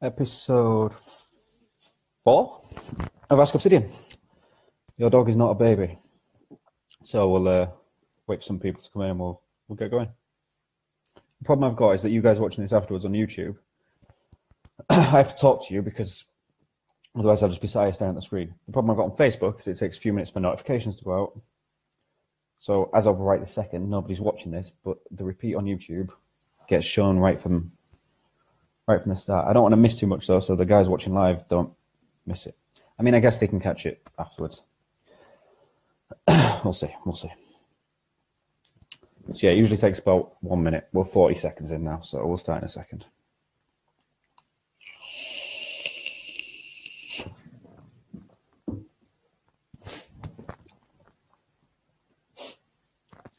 Episode 4 of Ask Obsidian. Your dog is not a baby. So we'll wait for some people to come in and we'll get going. The problem I've got is that you guys watching this afterwards on YouTube, I have to talk to you because otherwise I'll just be sat staring at the screen. The problem I've got on Facebook is it takes a few minutes for notifications to go out. So as of right this second, nobody's watching this, but the repeat on YouTube gets shown right from the start. I don't want to miss too much though, so the guys watching live don't miss it. I mean, I guess they can catch it afterwards. We'll see. So yeah, it usually takes about 1 minute. We're 40 seconds in now, so we'll start in a second.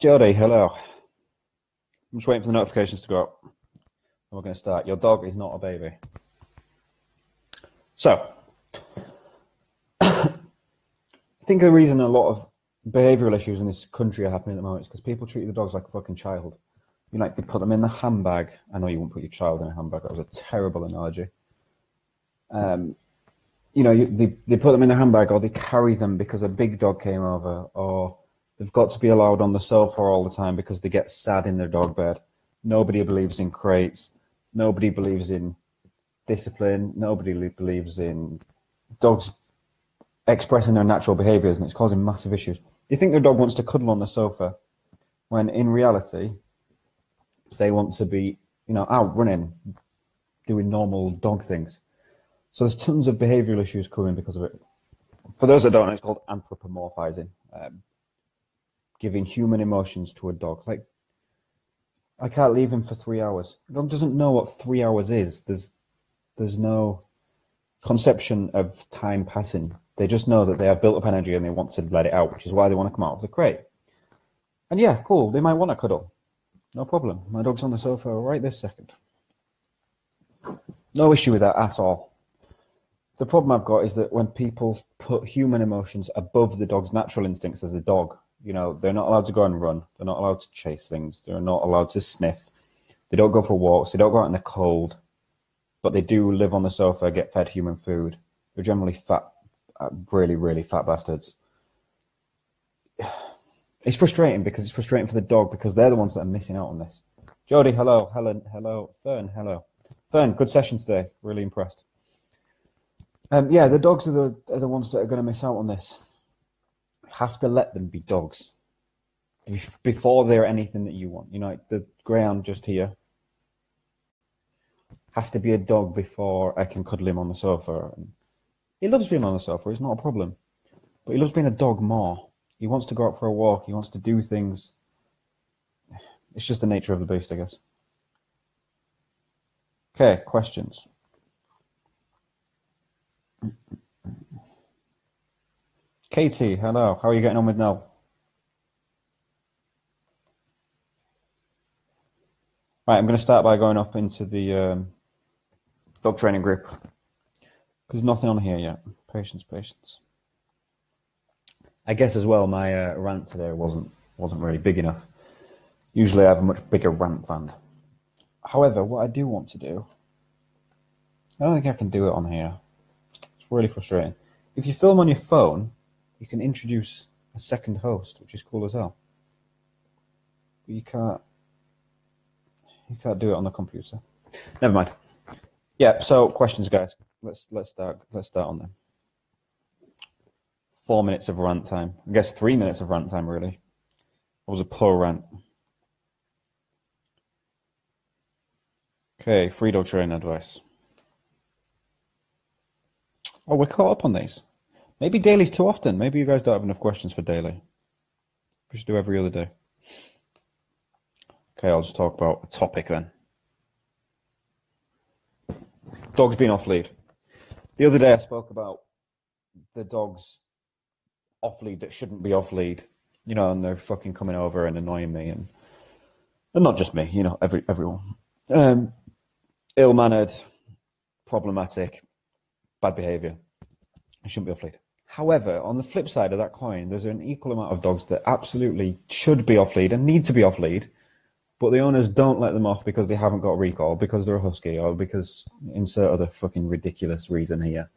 Jody, hello. I'm just waiting for the notifications to go up. We're going to start. Your dog is not a baby. So, I think the reason a lot of behavioural issues in this country are happening at the moment is because people treat the dogs like a fucking child. You know, like they put them in the handbag. I know you wouldn't put your child in a handbag. That was a terrible analogy. You know, they put them in a handbag, or they carry them because a big dog came over, or they've got to be allowed on the sofa all the time because they get sad in their dog bed. Nobody believes in crates. Nobody believes in discipline. Nobody believes in dogs expressing their natural behaviours, and it's causing massive issues. You think their dog wants to cuddle on the sofa, when in reality, they want to be, you know, out running, doing normal dog things. So there's tons of behavioural issues coming because of it. For those that don't know, it's called anthropomorphizing, giving human emotions to a dog. Like, I can't leave him for 3 hours. The dog doesn't know what 3 hours is. There's no conception of time passing. They just know that they have built up energy and they want to let it out, which is why they want to come out of the crate. And yeah, cool, they might want to cuddle. No problem. My dog's on the sofa right this second. No issue with that at all. The problem I've got is that when people put human emotions above the dog's natural instincts as a dog, you know, they're not allowed to go and run. They're not allowed to chase things. They're not allowed to sniff. They don't go for walks. They don't go out in the cold. But they do live on the sofa, get fed human food. They're generally fat, really, really fat bastards. It's frustrating because it's frustrating for the dog because they're the ones that are missing out on this. Jody, hello. Helen, hello. Fern, hello. Fern, good session today. Really impressed. Yeah, the dogs are the ones that are going to miss out on this. Have to let them be dogs before they're anything that you want. You know, like the greyhound just here has to be a dog before I can cuddle him on the sofa. And he loves being on the sofa, it's not a problem. But he loves being a dog more. He wants to go out for a walk, he wants to do things. It's just the nature of the beast, I guess. Okay, questions. Katie, hello. How are you getting on with Nell? Right, I'm going to start by going up into the dog training group. Because nothing on here yet. Patience. I guess as well, my rant today wasn't really big enough. Usually I have a much bigger rant planned. However, what I do want to do, I don't think I can do it on here. It's really frustrating. If you film on your phone, you can introduce a second host, which is cool as hell. But you can't do it on the computer. Never mind. Yeah, so questions, guys. Let's start on them. 4 minutes of rant time. I guess 3 minutes of rant time, really. That was a poor rant. Okay, free dog training advice. Oh, we're caught up on these. Maybe daily's too often. Maybe you guys don't have enough questions for daily. We should do every other day. Okay, I'll just talk about a topic then. Dogs being off lead. The other day I spoke about the dogs off lead that shouldn't be off lead. You know, and they're fucking coming over and annoying me, and not just me, you know, everyone. Ill-mannered, problematic, bad behaviour. It shouldn't be off lead. However, on the flip side of that coin, there's an equal amount of dogs that absolutely should be off lead and need to be off lead, but the owners don't let them off because they haven't got recall, because they're a husky, or because insert other fucking ridiculous reason here.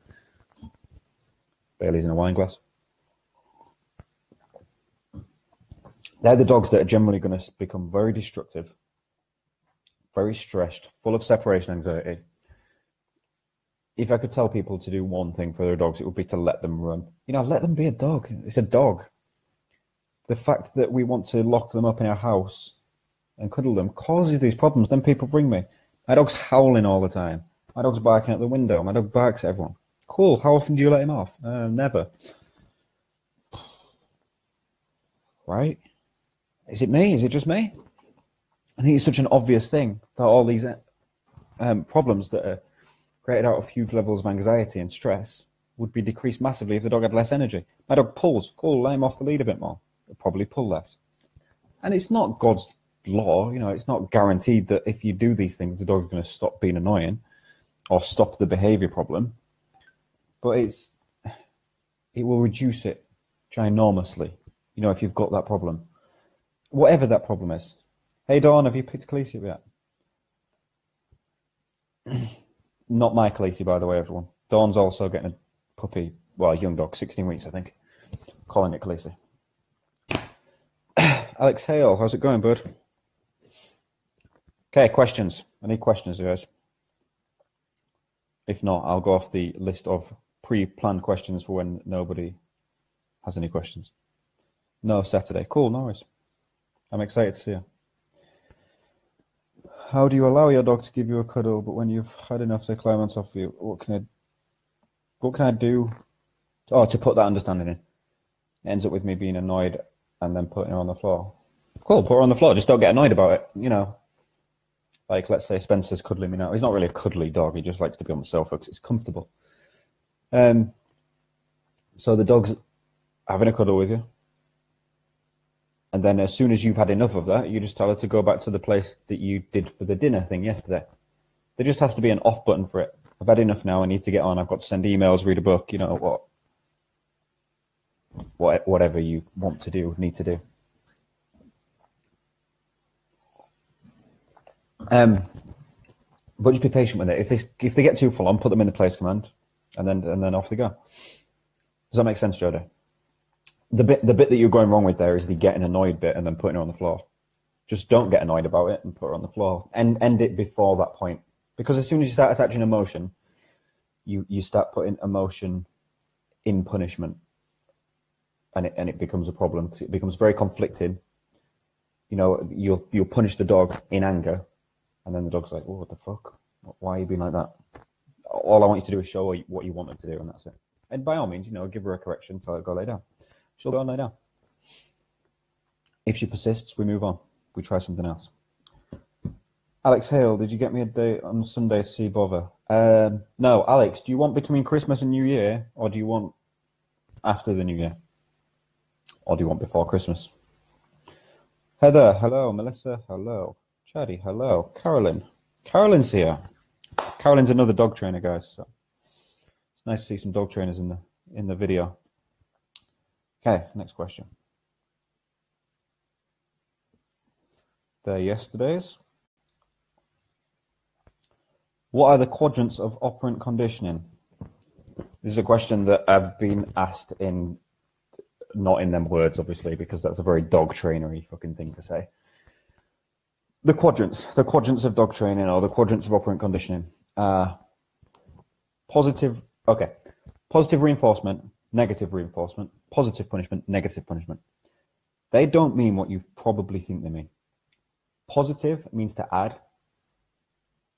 Bailey's in a wine glass. They're the dogs that are generally going to become very destructive, very stressed, full of separation anxiety. If I could tell people to do one thing for their dogs, it would be to let them run. You know, let them be a dog. It's a dog. The fact that we want to lock them up in our house and cuddle them causes these problems. Then people bring me. My dog's howling all the time. My dog's barking at the window. My dog barks at everyone. Cool. How often do you let him off? Never. Right? Is it me? Is it just me? I think it's such an obvious thing that all these problems that are created out of huge levels of anxiety and stress would be decreased massively if the dog had less energy. My dog pulls. Cool. Let him off the lead a bit more. He'll probably pull less. And it's not God's law. You know, it's not guaranteed that if you do these things, the dog's going to stop being annoying or stop the behavior problem. But it will reduce it ginormously, you know, if you've got that problem. Whatever that problem is. Hey, Dawn, have you picked Khaleesi up yet? Not my Khaleesi, by the way, everyone. Dawn's also getting a puppy, well, a young dog, 16 weeks, I think. Calling it Khaleesi. Alex Hale, how's it going, bud? Okay, questions. I need questions, guys. If not, I'll go off the list of pre-planned questions for when nobody has any questions. No, Saturday. Cool, no worries. I'm excited to see you. How do you allow your dog to give you a cuddle, but when you've had enough, they climb on top of you? What can I do? Oh, to put that understanding in. It ends up with me being annoyed and then putting her on the floor. Cool, put her on the floor. Just don't get annoyed about it, you know. Like, let's say Spencer's cuddling me now. He's not really a cuddly dog. He just likes to be on the sofa because it's comfortable. So the dog's having a cuddle with you. And then as soon as you've had enough of that, you just tell her to go back to the place that you did for the dinner thing yesterday. There just has to be an off button for it. I've had enough now. I need to get on. I've got to send emails, read a book, you know, whatever you want to do, need to do. But just be patient with it. If they get too full on, put them in the place command, and then off they go. Does that make sense, Jodo? The bit that you're going wrong with there is the getting annoyed bit and then putting her on the floor. Just don't get annoyed about it and put her on the floor. And end it before that point. Because as soon as you start attaching emotion, you start putting emotion in punishment. And it becomes a problem because it becomes very conflicted. You know, you'll punish the dog in anger, and then the dog's like, "Oh, what the fuck? Why are you being like that?" All I want you to do is show her what you want her to do, and that's it. And by all means, you know, give her a correction, tell her to go lay down. She'll go and lay down. If she persists, we move on. We try something else. Alex Hale, did you get me a date on Sunday to see Bother? No, Alex, do you want between Christmas and New Year, or do you want after the New Year? Or do you want before Christmas? Heather, hello. Melissa, hello. Chaddy, hello. Carolyn's here. Carolyn's another dog trainer, guys. So it's nice to see some dog trainers in the video. Okay, next question. They're yesterday's. What are the quadrants of operant conditioning? This is a question that I've been asked in, not in them words, obviously, because that's a very dog trainery fucking thing to say. The quadrants of dog training, or the quadrants of operant conditioning. Positive reinforcement, negative reinforcement, positive punishment, negative punishment. They don't mean what you probably think they mean. Positive means to add.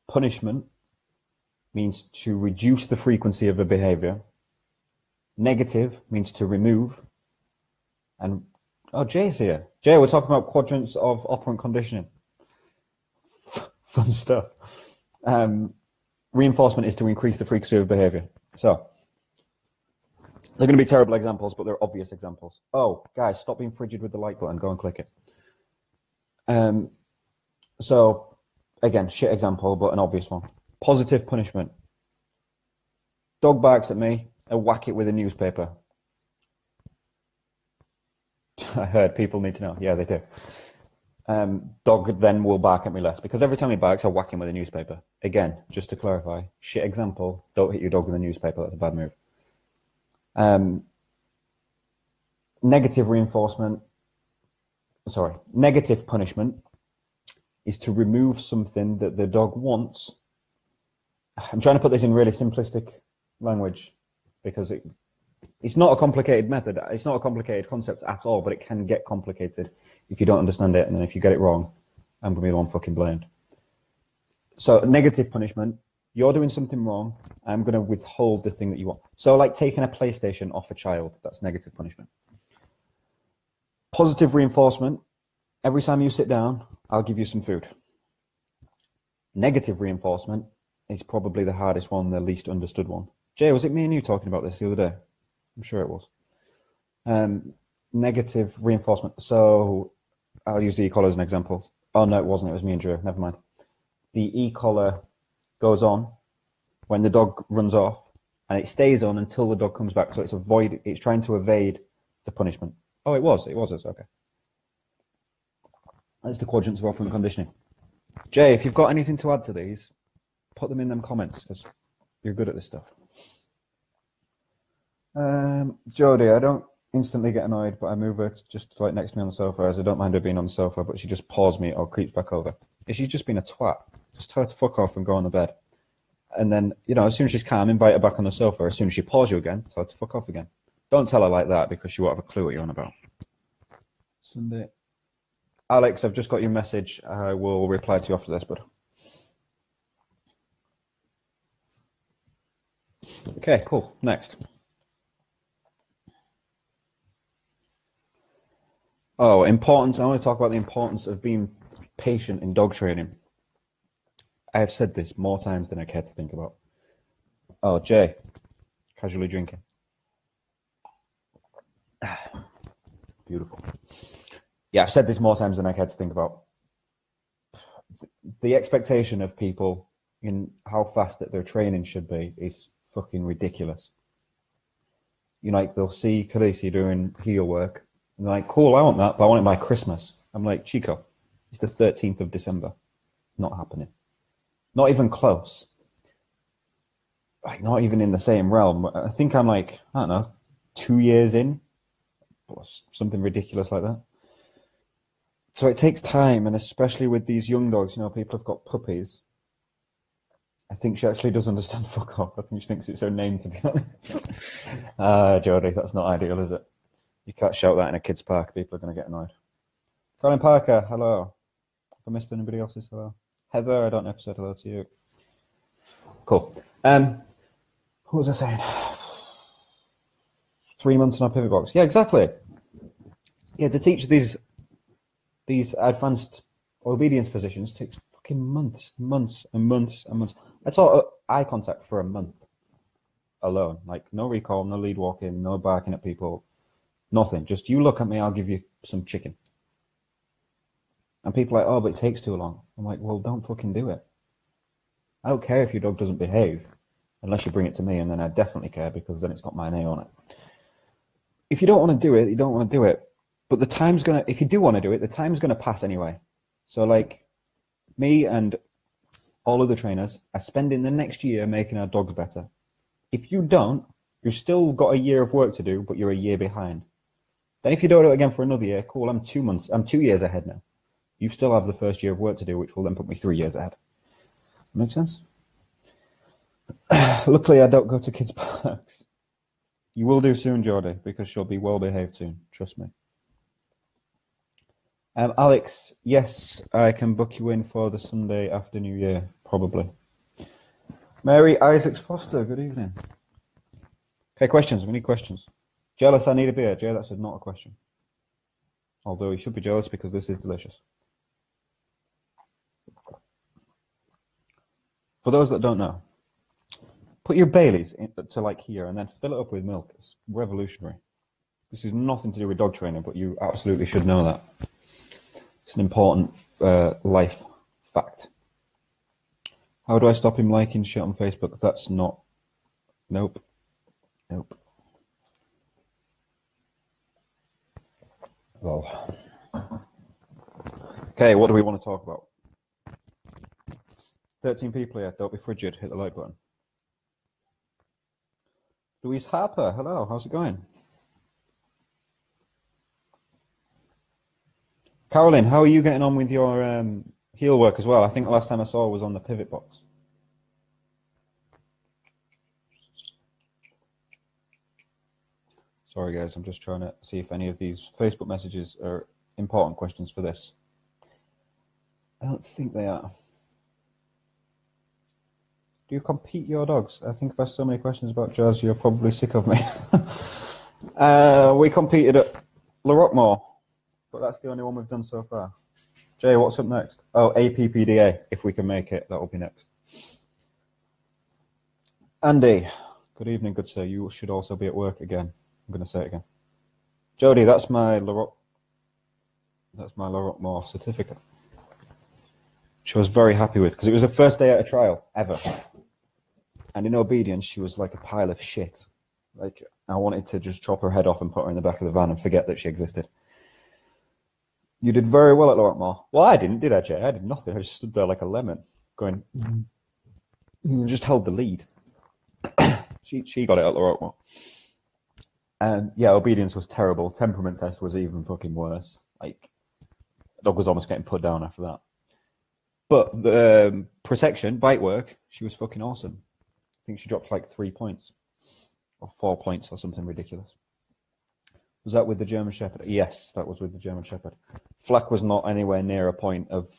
Punishment means to reduce the frequency of a behavior. Negative means to remove. And, oh, Jay's here. Jay, we're talking about quadrants of operant conditioning. Fun stuff. Reinforcement is to increase the frequency of behavior. So, they're going to be terrible examples, but they're obvious examples. Oh, guys, stop being frigid with the like button. Go and click it. So, again, shit example, but an obvious one. Positive punishment. Dog barks at me, I whack it with a newspaper. I heard people need to know. Yeah, they do. Dog then will bark at me less because every time he barks, I whack him with a newspaper. Again, just to clarify, shit example, don't hit your dog with a newspaper. That's a bad move. Negative punishment is to remove something that the dog wants. I'm trying to put this in really simplistic language because it's not a complicated method. It's not a complicated concept at all, but it can get complicated if you don't understand it. And then if you get it wrong, I'm going to be the one fucking blamed. So negative punishment, you're doing something wrong. I'm going to withhold the thing that you want. So like taking a PlayStation off a child, that's negative punishment. Positive reinforcement, every time you sit down, I'll give you some food. Negative reinforcement is probably the hardest one, the least understood one. Jay, was it me and you talking about this the other day? I'm sure it was. Negative reinforcement. So I'll use the e-collar as an example. Oh, no, it wasn't. It was me and Drew. Never mind. The e-collar goes on when the dog runs off, and it stays on until the dog comes back. So it's trying to evade the punishment. Oh, it was. Okay. That's the quadrants of operant conditioning. Jay, if you've got anything to add to these, put them in them comments because you're good at this stuff. Jodie, I don't instantly get annoyed, but I move her just like next to me on the sofa, as I don't mind her being on the sofa, but she just paws me or creeps back over. If she's just been a twat, just tell her to fuck off and go on the bed. And then, as soon as she's calm, invite her back on the sofa. As soon as she paws you again, tell her to fuck off again. Don't tell her like that because she won't have a clue what you're on about. Sunday. Alex, I've just got your message. I will reply to you after this, bud. Okay, cool. Next. Oh, importance. I want to talk about the importance of being patient in dog training. I have said this more times than I care to think about. Oh, Jay, casually drinking. Beautiful. Yeah, I've said this more times than I care to think about. The expectation of people in how fast that their training should be is fucking ridiculous. They'll see Khaleesi doing heel work, and they're like, cool, I want that, but I want it by Christmas. I'm like, Chico, it's the 13th of December. Not happening. Not even close. Like, not even in the same realm. I think I'm like, I don't know, 2 years in, or something ridiculous like that. So it takes time, and especially with these young dogs, people have got puppies. I think she actually does understand fuck off. I think she thinks it's her name, to be honest. Jodie, that's not ideal, is it? You can't shout that in a kid's park. People are going to get annoyed. Colin Parker, hello. If I missed anybody else's, hello. Heather, I don't know if I said hello to you. Cool. What was I saying? 3 months in our pivot box. Yeah, exactly. Yeah, to teach these advanced obedience positions takes fucking months and months. I taught eye contact for a month alone. Like, no recall, no lead walking, no barking at people, nothing. Just, you look at me, I'll give you some chicken. And people are like, oh, but it takes too long. I'm like, well, don't fucking do it. I don't care if your dog doesn't behave, unless you bring it to me, and then I definitely care because then it's got my name on it. If you don't want to do it, you don't want to do it. But the time's going to, if you do want to do it, the time's going to pass anyway. So like me and all of the trainers are spending the next year making our dogs better. If you don't, you've still got a year of work to do, but you're a year behind. Then if you don't do it again for another year, cool, I'm 2 years ahead now. You still have the first year of work to do, which will then put me 3 years ahead. Make sense? Luckily, I don't go to kids' parks. You will do soon, Jordy, because she'll be well behaved soon. Trust me. Alex, yes, I can book you in for the Sunday after New Year, probably. Mary Isaacs Foster, good evening. Okay, questions. We need questions. Jealous I need a beer. Jay, that's not a question. Although you should be jealous because this is delicious. For those that don't know, put your Baileys to like here and then fill it up with milk. It's revolutionary. This is nothing to do with dog training, but you absolutely should know that. It's an important life fact. How do I stop him liking shit on Facebook? That's not... Nope. Well, Okay, what do we want to talk about? 13 people here. Don't be frigid. Hit the like button. Louise Harper, hello. How's it going? Caroline, how are you getting on with your heel work as well? I think the last time I saw was on the pivot box. Sorry, guys. I'm just trying to see if any of these Facebook messages are important questions for this. I don't think they are. Do you compete your dogs? I think if there's so many questions about Jazz, you're probably sick of me. We competed at Littermate, but that's the only one we've done so far. Jay, what's up next? Oh, APPDA. If we can make it, that will be next. Andy, good evening, good sir. You should also be at work again. I'm going to say it again. Jody, that's my Littermate certificate. She was very happy with, because it was her first day at a trial ever. And in obedience, she was like a pile of shit. Like, I wanted to just chop her head off and put her in the back of the van and forget that she existed. You did very well at Littermate. Well, I didn't, did I, Jay? I did nothing. I just stood there like a lemon, going, just held the lead. She got it at Littermate. And yeah, obedience was terrible. Temperament test was even fucking worse. Like, the dog was almost getting put down after that. But the protection, bite work, she was fucking awesome. I think she dropped like 3 points or 4 points or something ridiculous. Was that with the German Shepherd? Yes, that was with the German Shepherd. Flack was not anywhere near a point of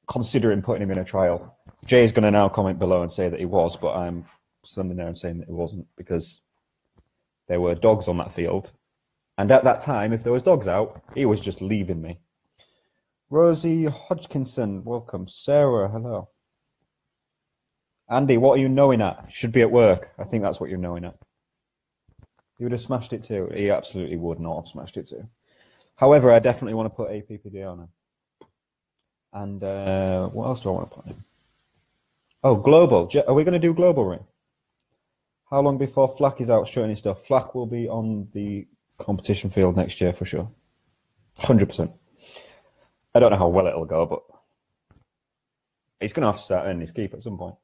considering putting him in a trial. Jay's going to now comment below and say that he was, but I'm standing there and saying that he wasn't, because there were dogs on that field. And at that time, if there was dogs out, he was just leaving me. Rosie Hodgkinson, welcome. Sarah, hello. Andy, what are you knowing at? Should be at work. I think that's what you're knowing at. He would have smashed it too. He absolutely would not have smashed it too. However, I definitely want to put APPD on him. And what else do I want to put in? Oh, global. Are we going to do global ring? How long before Flack is out showing his stuff? Flack will be on the competition field next year for sure. 100%. I don't know how well it'll go, but he's going to have to start earning his keep at some point.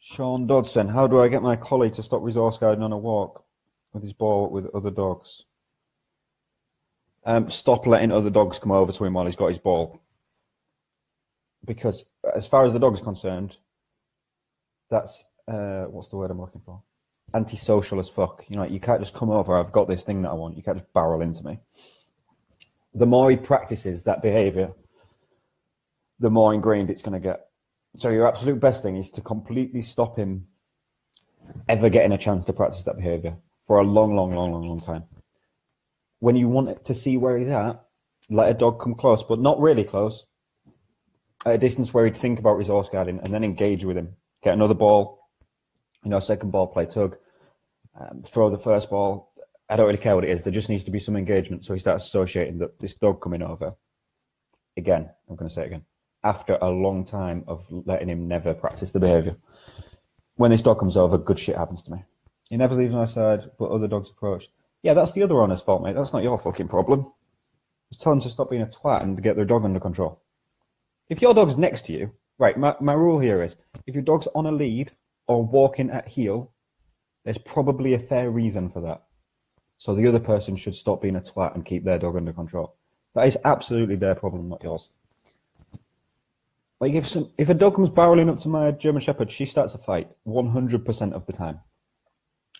Sean Dodson, how do I get my collie to stop resource guiding on a walk with his ball with other dogs? Stop letting other dogs come over to him while he's got his ball. Because as far as the dog's concerned, that's, what's the word I'm looking for? Antisocial as fuck. You know, you can't just come over, I've got this thing that I want. You can't just barrel into me. The more he practices that behavior, the more ingrained it's going to get. So your absolute best thing is to completely stop him ever getting a chance to practice that behavior for a long time. When you want to see where he's at, let a dog come close, but not really close. At a distance where he'd think about resource guarding, and then engage with him. Get another ball, you know, second ball, play tug, throw the first ball. I don't really care what it is. There just needs to be some engagement. So he starts associating that this dog coming over. Again, I'm going to say it again. After a long time of letting him never practice the behavior. When this dog comes over, good shit happens to me. He never leaves my side, but other dogs approach. Yeah, that's the other owner's fault, mate. That's not your fucking problem. Just tell them to stop being a twat and get their dog under control. If your dog's next to you, right, my rule here is, if your dog's on a lead or walking at heel, there's probably a fair reason for that. So the other person should stop being a twat and keep their dog under control. That is absolutely their problem, not yours. Like, if a dog comes barreling up to my German Shepherd, she starts a fight 100% of the time.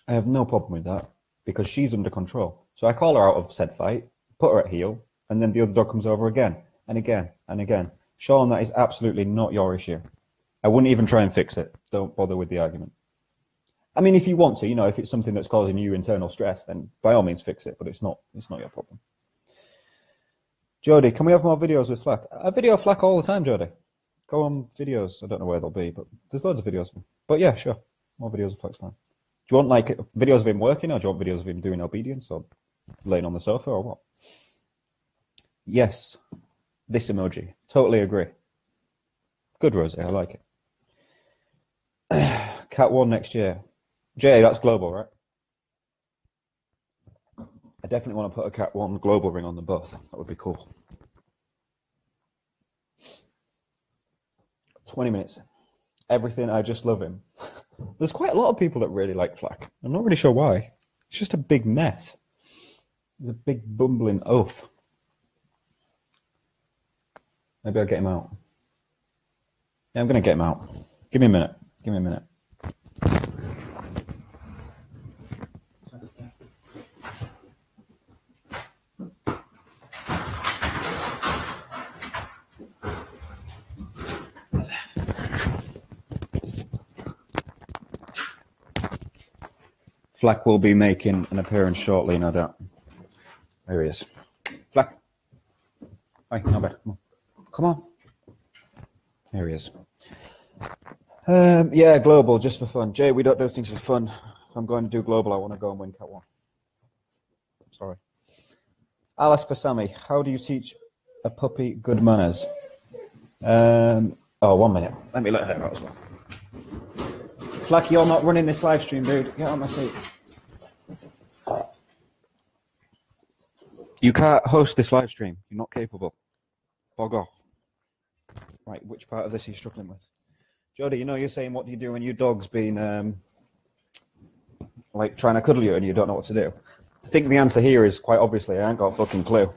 I have no problem with that, because she's under control. So I call her out of said fight, put her at heel, and then the other dog comes over again, and again, and again. Sean, that is absolutely not your issue. I wouldn't even try and fix it. Don't bother with the argument. I mean, if you want to, you know, if it's something that's causing you internal stress, then by all means fix it, but it's not your problem. Jody, can we have more videos with Flack? I video Flack all the time, Jody. Go on videos. I don't know where they'll be, but there's loads of videos of him. But yeah, sure. More videos of Flack's fine. Do you want like videos of him working, or do you want videos of him doing obedience, or laying on the sofa, or what? Yes. This emoji. Totally agree. Good, Rosie. I like it. Cat 1 next year. Jay, that's global, right? I definitely want to put a Cat 1 global ring on them both. That would be cool. 20 minutes in. Everything, I just love him. There's quite a lot of people that really like Flack. I'm not really sure why. It's just a big mess. He's a big bumbling oaf. Maybe I'll get him out. Yeah, I'm going to get him out. Give me a minute. Give me a minute. Flack will be making an appearance shortly, no doubt. There he is. Flack. Hi, no bad. Come on. Come on. There he is. Yeah, global, just for fun. Jay, we don't do things for fun. If I'm going to do global, I want to go and win Cat 1. Sorry. Alice for Sammy. How do you teach a puppy good manners? Oh, 1 minute. Let me let her out as well. Flack, you're not running this live stream, dude. Get on my seat. You can't host this live stream. You're not capable. Bog off. Right, which part of this are you struggling with? Jody, you know you're saying, what do you do when your dog's been, like, trying to cuddle you and you don't know what to do? I think the answer here is, quite obviously, I ain't got a fucking clue.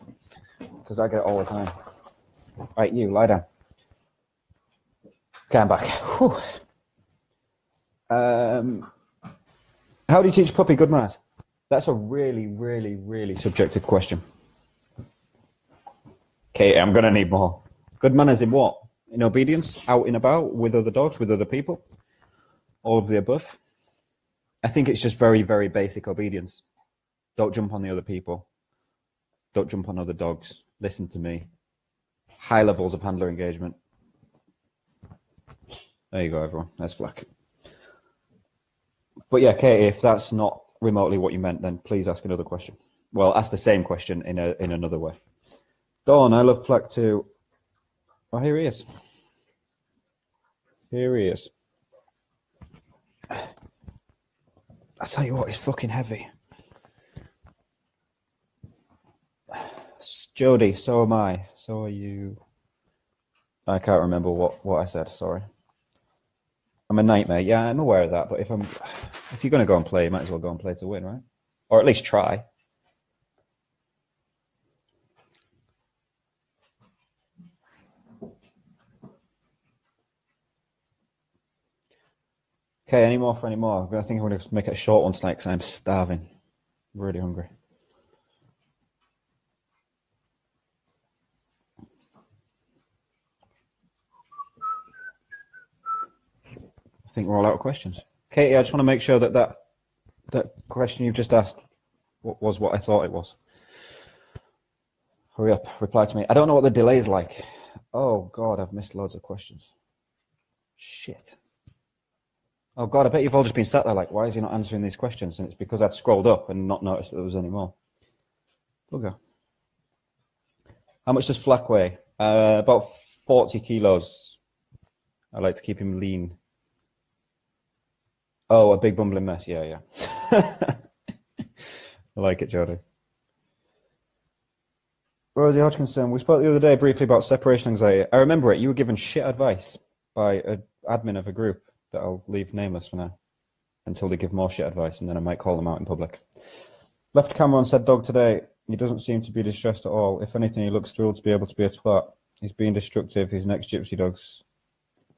Because I get it all the time. Right, you, lie down. Okay, I'm back. Whew. How do you teach a puppy good manners? That's a really, really, really subjective question. Okay, I'm going to need more. Good manners in what? In obedience? Out and about? With other dogs? With other people? All of the above? I think it's just very, very basic obedience. Don't jump on the other people. Don't jump on other dogs. Listen to me. High levels of handler engagement. There you go, everyone. There's Flack. But yeah, Katie, if that's not remotely what you meant, then please ask another question. Well, ask the same question in another way. Dawn, I love Flack too. Oh, here he is. Here he is. I tell you what, he's fucking heavy. Jody, so am I. So are you. I can't remember what I said, sorry. I'm a nightmare. Yeah, I'm aware of that, but if you're going to go and play, you might as well go and play to win, right? Or at least try. Okay, any more for any more? I think I'm going to make it a short one tonight because I'm starving. I'm really hungry. I think we're all out of questions. Katie, I just want to make sure that question you've just asked was what I thought it was. Hurry up, reply to me. I don't know what the delay is like. Oh, God, I've missed loads of questions. Shit. Oh, God, I bet you've all just been sat there like, why is he not answering these questions? And it's because I'd scrolled up and not noticed that there was any more. Bugger. How much does Flack weigh? About 40 kilos. I like to keep him lean. Oh, a big bumbling mess. Yeah, yeah. I like it, Jody. Rosie Hodgkinson, we spoke the other day briefly about separation anxiety. I remember it. You were given shit advice by an admin of a group that I'll leave nameless for now until they give more shit advice, and then I might call them out in public. Left Cameron said, dog today, he doesn't seem to be distressed at all. If anything, he looks thrilled to be able to be a twat. He's being destructive. His next gypsy dog's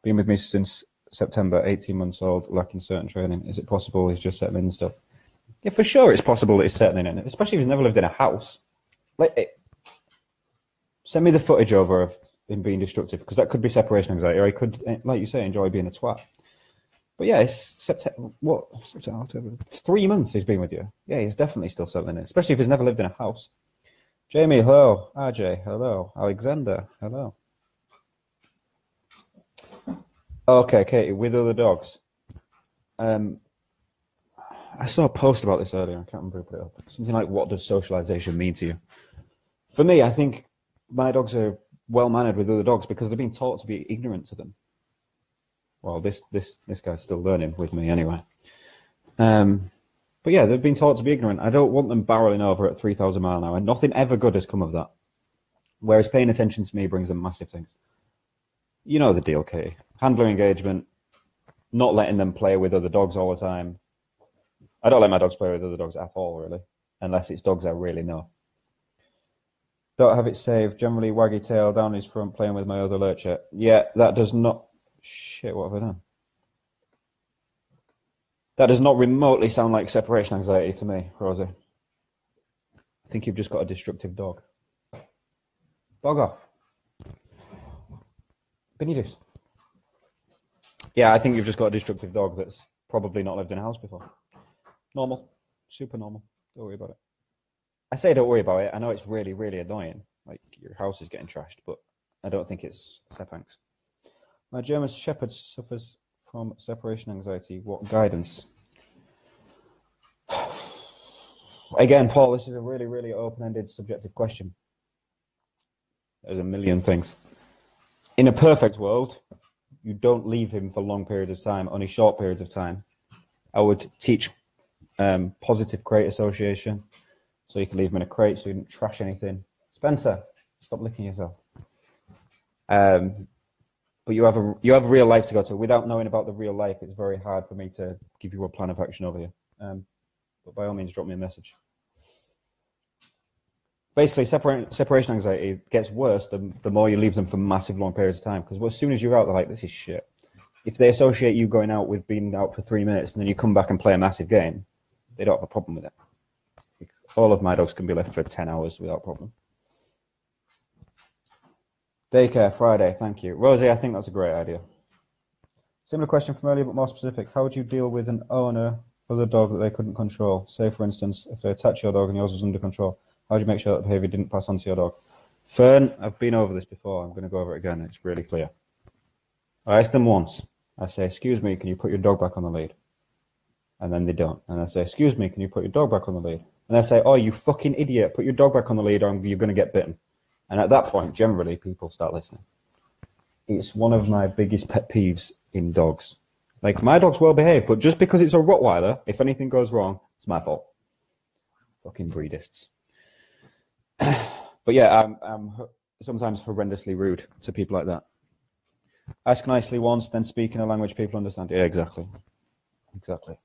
been with me since September, 18 months old, lacking certain training. Is it possible he's just settling in stuff? Yeah, for sure it's possible that he's settling in, especially if he's never lived in a house. Send me the footage over of him being destructive, because that could be separation anxiety, or he could, like you say, enjoy being a twat. But yeah, it's September, October. It's 3 months he's been with you. Yeah, he's definitely still settling in, especially if he's never lived in a house. Jamie, hello. RJ, hello. Alexander, hello. Okay, Katie, with other dogs. I saw a post about this earlier. I can't remember who put it up. Something like, what does socialization mean to you? For me, I think my dogs are well-mannered with other dogs because they've been taught to be ignorant to them. Well, this guy's still learning with me anyway. But yeah, they've been taught to be ignorant. I don't want them barreling over at 3,000 miles an hour. Nothing ever good has come of that. Whereas paying attention to me brings them massive things. You know the deal, Katie. Handler engagement, not letting them play with other dogs all the time. I don't let my dogs play with other dogs at all, really, unless it's dogs I really know. Don't have it saved. Generally, waggy tail down his front, playing with my other lurcher. Yeah, that does not... Shit, what have I done? That does not remotely sound like separation anxiety to me, Rosie. I think you've just got a destructive dog. Dog off. Benitez. Yeah, I think you've just got a destructive dog that's probably not lived in a house before. Normal. Super normal. Don't worry about it. I say don't worry about it. I know it's really, really annoying. Like, your house is getting trashed, but I don't think it's sepangs. My German Shepherd suffers from separation anxiety. What guidance? Again, Paul, this is a really, really open-ended, subjective question. There's a million things. In a perfect world, you don't leave him for long periods of time, only short periods of time. I would teach positive crate association, so you can leave him in a crate so you don't trash anything. Spencer, stop licking yourself. But you have a real life to go to. Without knowing about the real life, it's very hard for me to give you a plan of action over here. But by all means, drop me a message. Basically, separation anxiety gets worse the more you leave them for massive long periods of time. Because as soon as you're out, they're like, this is shit. If they associate you going out with being out for 3 minutes and then you come back and play a massive game, they don't have a problem with it. All of my dogs can be left for 10 hours without problem. Daycare Friday, thank you. Rosie, I think that's a great idea. Similar question from earlier, but more specific. How would you deal with an owner of the dog that they couldn't control? Say, for instance, if they attacked your dog and yours was under control, how do you make sure that behavior didn't pass on to your dog? Fern, I've been over this before. I'm going to go over it again. It's really clear. I ask them once. I say, excuse me, can you put your dog back on the lead? And then they don't. And I say, excuse me, can you put your dog back on the lead? And they say, oh, you fucking idiot, put your dog back on the lead or you're going to get bitten. And at that point, generally, people start listening. It's one of my biggest pet peeves in dogs. Like, my dog's well behaved, but just because it's a Rottweiler, if anything goes wrong, it's my fault. Fucking breedists. But yeah, I'm sometimes horrendously rude to people like that. Ask nicely once, then speak in a language people understand. Yeah, exactly. Exactly.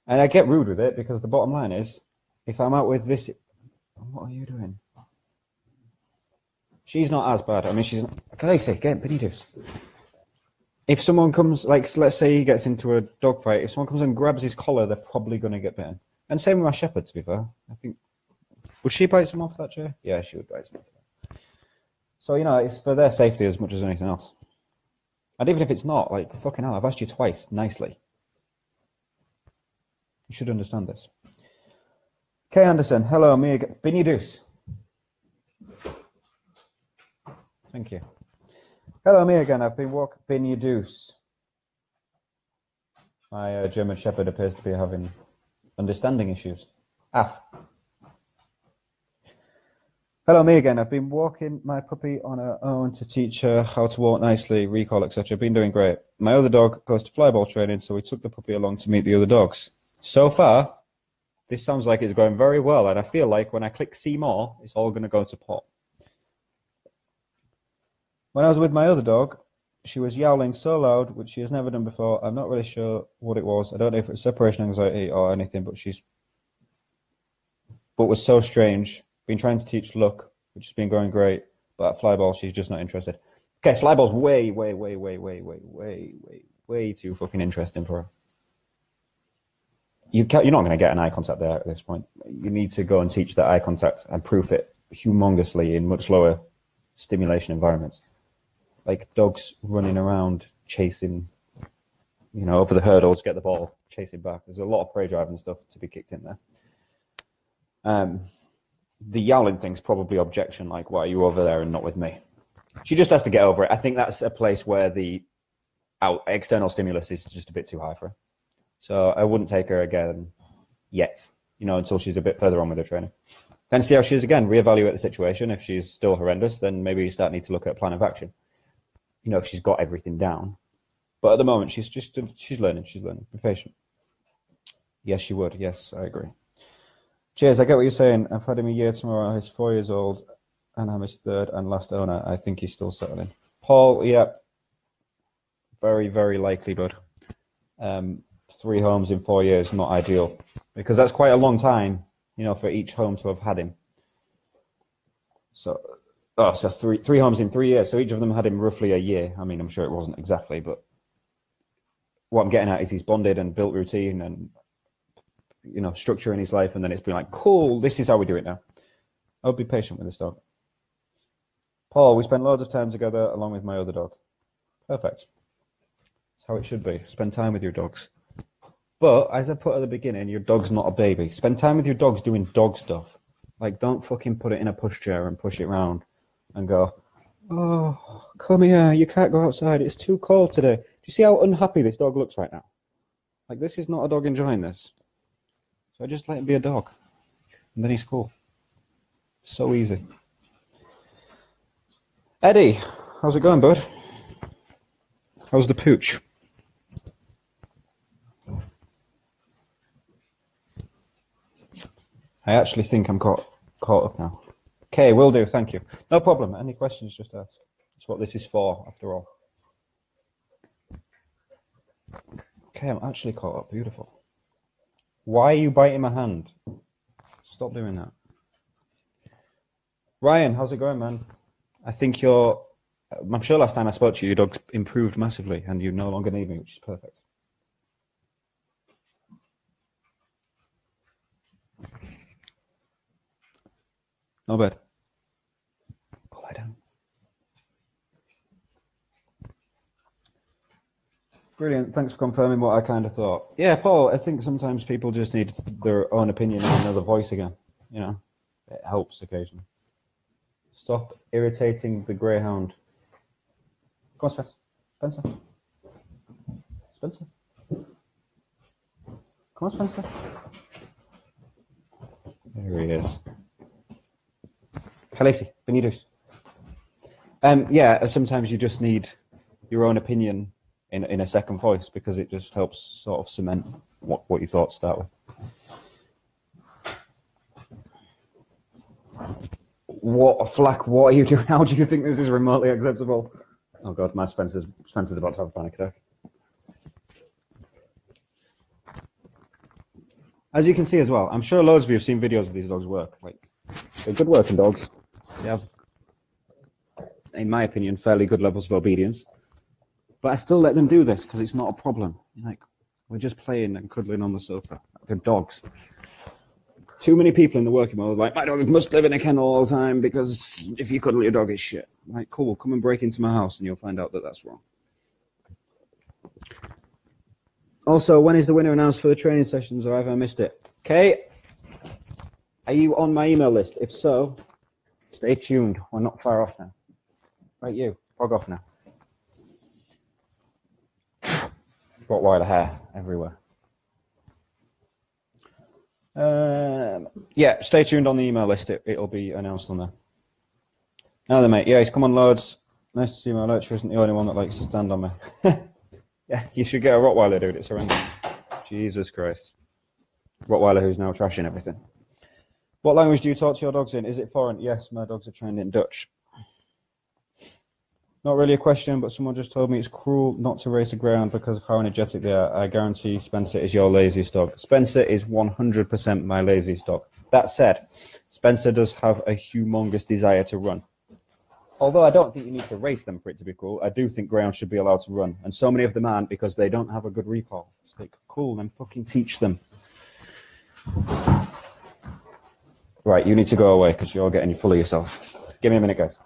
And I get rude with it because the bottom line is, if I'm out with this... What are you doing? She's not as bad. I mean, she's... Can I say, get Benitez. If someone comes, like, let's say he gets into a dog fight, if someone comes and grabs his collar, they're probably going to get bitten. And same with my shepherd, to be fair. I think... Would she bite someone for that, Jay? Yeah, she would bite someone for that. So, you know, it's for their safety as much as anything else. And even if it's not, like, fucking hell, I've asked you twice, nicely. You should understand this. Kay Anderson, hello, me again. Benitez. Thank you. Hello, me again. I've been walking Benitez. My German Shepherd appears to be having understanding issues. Hello, me again. I've been walking my puppy on her own to teach her how to walk nicely, recall, etc. Been doing great. My other dog goes to flyball training, so we took the puppy along to meet the other dogs. So far, this sounds like it's going very well, and I feel like when I click see more, it's all going to go to pot. When I was with my other dog, she was yowling so loud, which she has never done before. I'm not really sure what it was. I don't know if it's separation anxiety or anything, but was so strange. Been trying to teach Look, which has been going great, but at flyball, she's just not interested. Okay, flyball's way too fucking interesting for her. You're not going to get an eye contact there at this point. You need to go and teach that eye contact and proof it humongously in much lower stimulation environments. Like dogs running around chasing, you know, over the hurdle to get the ball, chasing back. There's a lot of prey driving stuff to be kicked in there. The yowling thing's probably objection, like, why are you over there and not with me? She just has to get over it. I think that's a place where the external stimulus is just a bit too high for her. So I wouldn't take her again yet, you know, until she's a bit further on with her training. Then see how she is again, reevaluate the situation. If she's still horrendous, then maybe you need to look at a plan of action. You know, if she's got everything down. But at the moment, she's learning. Be patient. Yes, you would. Yes, I agree. Cheers, I get what you're saying. I've had him a year tomorrow. He's 4 years old, and I'm his third and last owner. I think he's still settling. Paul, yeah. Very, very likely, bud. 3 homes in 4 years, not ideal. Because that's quite a long time, you know, for each home to have had him. So three homes in 3 years. So each of them had him roughly a year. I mean, I'm sure it wasn't exactly, but what I'm getting at is he's bonded and built routine and, you know, structure in his life. And then it's been like, cool, this is how we do it now. I'll be patient with this dog. Paul, we spend loads of time together along with my other dog. Perfect. That's how it should be. Spend time with your dogs. But as I put at the beginning, your dog's not a baby. Spend time with your dogs doing dog stuff. Like, don't fucking put it in a pushchair and push it around and go, oh, come here, you can't go outside. It's too cold today. Do you see how unhappy this dog looks right now? Like, this is not a dog enjoying this. So I just let him be a dog. And then he's cool. So easy. Eddie, how's it going, bud? How's the pooch? I actually think I'm caught up now. Okay, will do, thank you. No problem, any questions, just ask. That's what this is for, after all. Okay, I'm actually caught up, beautiful. Why are you biting my hand? Stop doing that. Ryan, how's it going, man? I think I'm sure last time I spoke to you, your dog's improved massively and you no longer need me, which is perfect. No bed. Go lie down. Brilliant. Thanks for confirming what I kind of thought. Yeah, Paul, I think sometimes people just need their own opinion and another voice again. You know, it helps occasionally. Stop irritating the greyhound. Come on, Spencer. Spencer. Spencer. Come on, Spencer. There he is. Khaleesi, Benitez. Yeah, sometimes you just need your own opinion in a second voice because it just helps sort of cement what your thoughts start with. What, Flack, what are you doing? How do you think this is remotely acceptable? Oh God, my Spencer's about to have a panic attack. As you can see as well, I'm sure loads of you have seen videos of these dogs work. Like, they're good working dogs. They have, in my opinion, fairly good levels of obedience. But I still let them do this because it's not a problem. Like, we're just playing and cuddling on the sofa. They're dogs. Too many people in the working world are like, my dog must live in a kennel all the time because if you cuddle your dog, it's shit. I'm like, cool, come and break into my house and you'll find out that that's wrong. Also, when is the winner announced for the training sessions, or have I missed it? Okay, are you on my email list? If so, stay tuned. We're not far off now. Right, you, log off now. Rottweiler hair everywhere. Yeah, stay tuned on the email list. It'll be announced on there. Now then, mate. Yeah, he's come on loads. Nice to see my lecturer isn't the only one that likes to stand on me. Yeah, you should get a Rottweiler, dude. It's horrendous. Jesus Christ. Rottweiler who's now trashing everything. What language do you talk to your dogs in? Is it foreign? Yes, my dogs are trained in Dutch. Not really a question, but someone just told me it's cruel not to race a greyhound because of how energetic they are. I guarantee Spencer is your laziest dog. Spencer is 100% my laziest dog. That said, Spencer does have a humongous desire to run. Although I don't think you need to race them for it to be cool, I do think greyhounds should be allowed to run. And so many of them aren't because they don't have a good recall. It's like, cool, then fucking teach them. Right, you need to go away because you're getting full of yourself. Give me a minute, guys.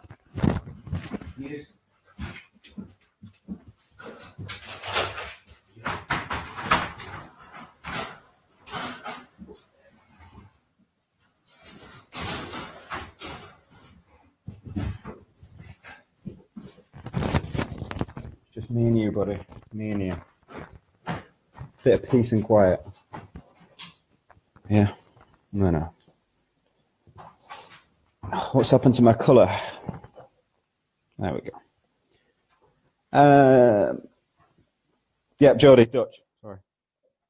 Just me and you, buddy. Me and you. Bit of peace and quiet. Yeah. No. What's happened to my colour? There we go. Yeah, Jodie, Dutch. Sorry.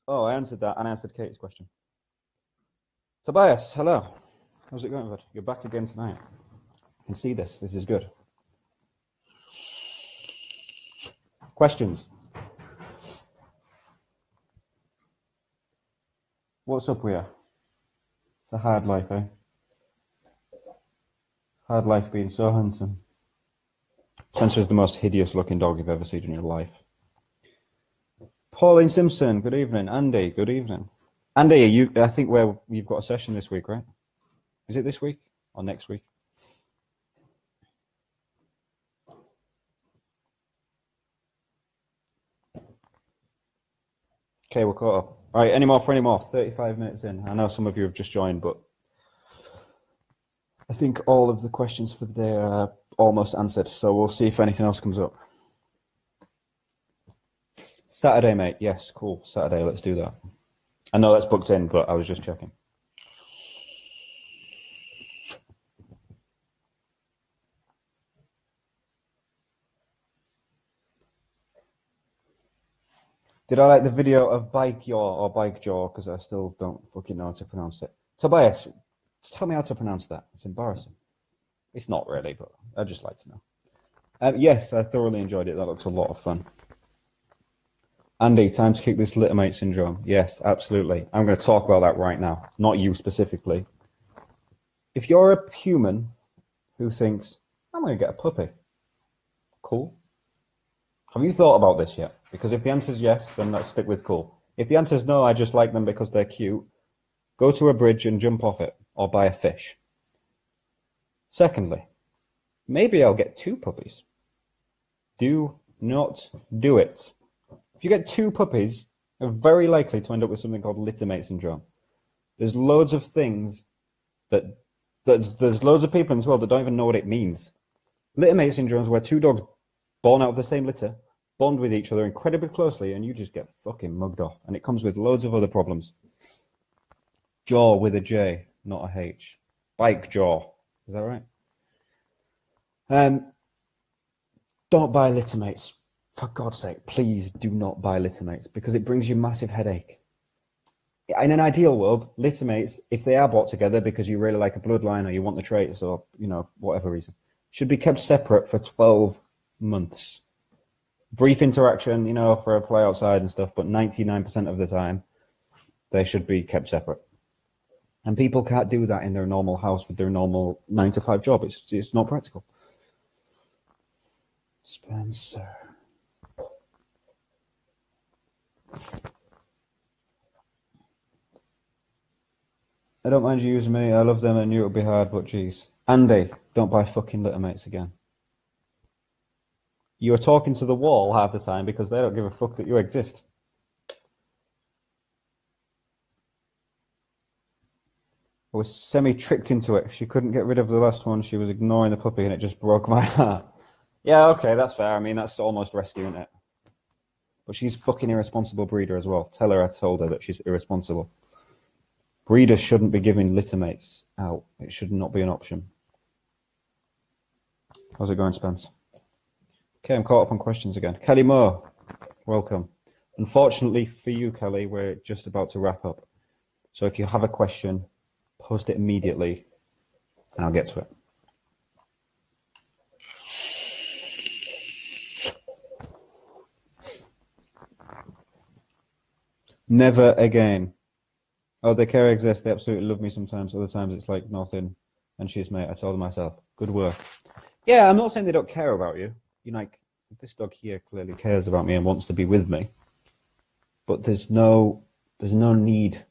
Oh, I answered that and I answered Kate's question. Tobias, hello. How's it going, bud? You're back again tonight. I can see this. This is good. Questions? What's up with you? It's a hard life, eh? Hard life being so handsome. Spencer's the most hideous looking dog you've ever seen in your life. Pauline Simpson, good evening. Andy, good evening. Andy, I think you've got a session this week, right? Is it this week or next week? Okay, we're caught up. All right, any more for any more? 35 minutes in. I know some of you have just joined, but I think all of the questions for the day are almost answered, so we'll see if anything else comes up. Saturday, mate. Yes, cool. Saturday, let's do that. I know that's booked in, but I was just checking. Did I like the video of Bike Yaw or Bike Jaw? Because I still don't fucking know how to pronounce it. Tobias, just tell me how to pronounce that. It's embarrassing. It's not really, but I'd just like to know. Yes, I thoroughly enjoyed it. That looks a lot of fun. Andy, time to kick this Littermate syndrome. Yes, absolutely. I'm going to talk about that right now. Not you specifically. If you're a human who thinks, I'm going to get a puppy. Cool. Have you thought about this yet? Because if the answer is yes, then let's stick with cool. If the answer is no, I just like them because they're cute, go to a bridge and jump off it or buy a fish. Secondly, maybe I'll get 2 puppies. Do not do it. If you get 2 puppies, you're very likely to end up with something called Littermate syndrome. There's loads of things there's loads of people in this world that don't even know what it means. Littermate syndrome is where 2 dogs born out of the same litter bond with each other incredibly closely and you just get fucking mugged off. And it comes with loads of other problems. Jaw with a J, not a H. Bike jaw. Is that right? Don't buy Littermates. For God's sake, please do not buy Littermates because it brings you massive headache. In an ideal world, Littermates, if they are bought together because you really like a bloodline or you want the traits or, whatever reason, should be kept separate for 12 months. Brief interaction, for a play outside and stuff, but 99% of the time, they should be kept separate. And people can't do that in their normal house with their normal 9-to-5 job. It's not practical. Spencer. I don't mind you using me. I love them. I knew it would be hard, but geez. Andy, don't buy fucking Littermates again. You are talking to the wall half the time because they don't give a fuck that you exist. I was semi-tricked into it. She couldn't get rid of the last one. She was ignoring the puppy and it just broke my heart. Yeah, okay, that's fair. I mean, that's almost rescuing it. But she's fucking irresponsible breeder as well. Tell her I told her that she's irresponsible. Breeders shouldn't be giving Littermates out. It should not be an option. How's it going, Spence? Okay, I'm caught up on questions again. Kelly Moore, welcome. Unfortunately for you, Kelly, we're just about to wrap up. So if you have a question, post it immediately and I'll get to it. Never again. Oh, they care exist. They absolutely love me sometimes. Other times it's like nothing. And she's mate. I told her myself. Good work. Yeah, I'm not saying they don't care about you. This dog here clearly cares about me and wants to be with me. But there's no need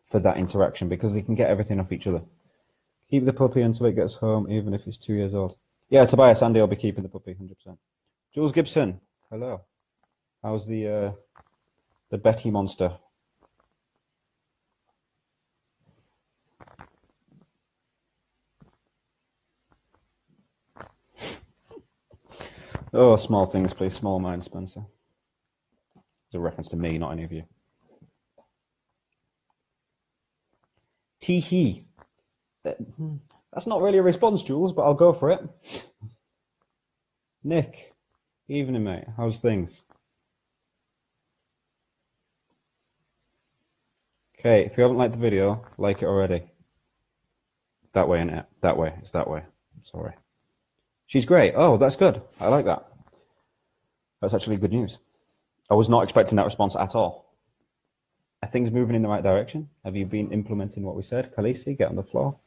for that interaction because they can get everything off each other. Keep the puppy until it gets home, even if it's 2 years old. Yeah, Tobias, Andy, I'll be keeping the puppy, 100%. Jules Gibson, hello. How's the Betty monster? Oh, small things, please. Small minds, Spencer. It's a reference to me, not any of you. Tee-hee. That's not really a response, Jules, but I'll go for it. Nick. Evening, mate. How's things? Okay, if you haven't liked the video, like it already. That way, innit? That way. It's that way. Sorry. She's great. Oh, that's good. I like that. That's actually good news. I was not expecting that response at all. Are things moving in the right direction? Have you been implementing what we said? Khaleesi, get on the floor.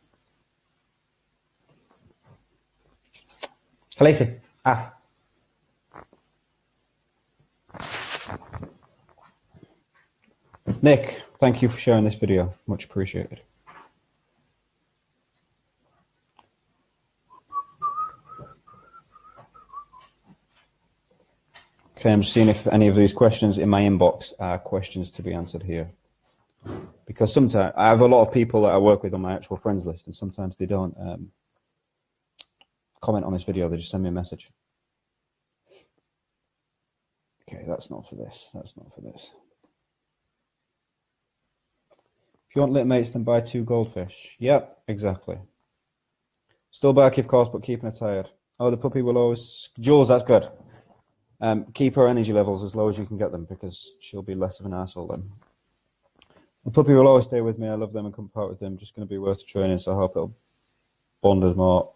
Khaleesi, ah. Nick, thank you for sharing this video. Much appreciated. Okay, I'm just seeing if any of these questions in my inbox are questions to be answered here. Because sometimes I have a lot of people that I work with on my actual friends list, and sometimes they don't comment on this video, they just send me a message. Okay, that's not for this. That's not for this. If you want littermates, then buy 2 goldfish. Yep, exactly. Still barky, of course, but keeping her tired. Oh, the puppy will always... Jules, that's good. Keep her energy levels as low as you can get them, because she'll be less of an asshole then. The puppy will always stay with me. I love them and come part with them. Just going to be worth the training, so I hope it'll bond us more.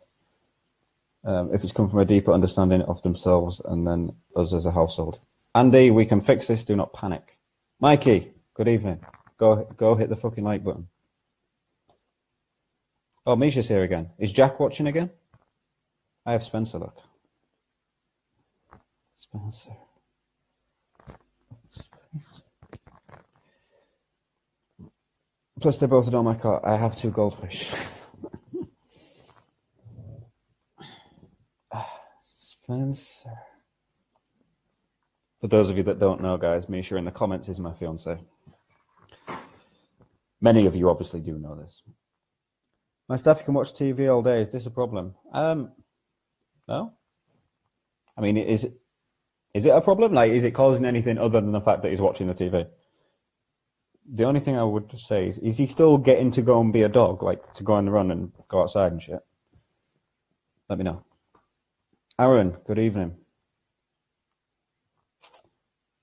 If it's come from a deeper understanding of themselves and then us as a household. Andy, we can fix this. Do not panic. Mikey, good evening. Go hit the fucking like button. Oh, Misha's here again. Is Jack watching again? I have Spencer, look. Spencer. Plus, they both on my cart. I have 2 goldfish. Spencer. For those of you that don't know, guys, Misha in the comments is my fiance. Many of you obviously do know this. My staff can watch TV all day. Is this a problem? No. I mean, is it a problem? Like, is it causing anything other than the fact that he's watching the TV? The only thing I would say is he still getting to go and be a dog, like to go on the run and go outside and shit? Let me know. Aaron, good evening.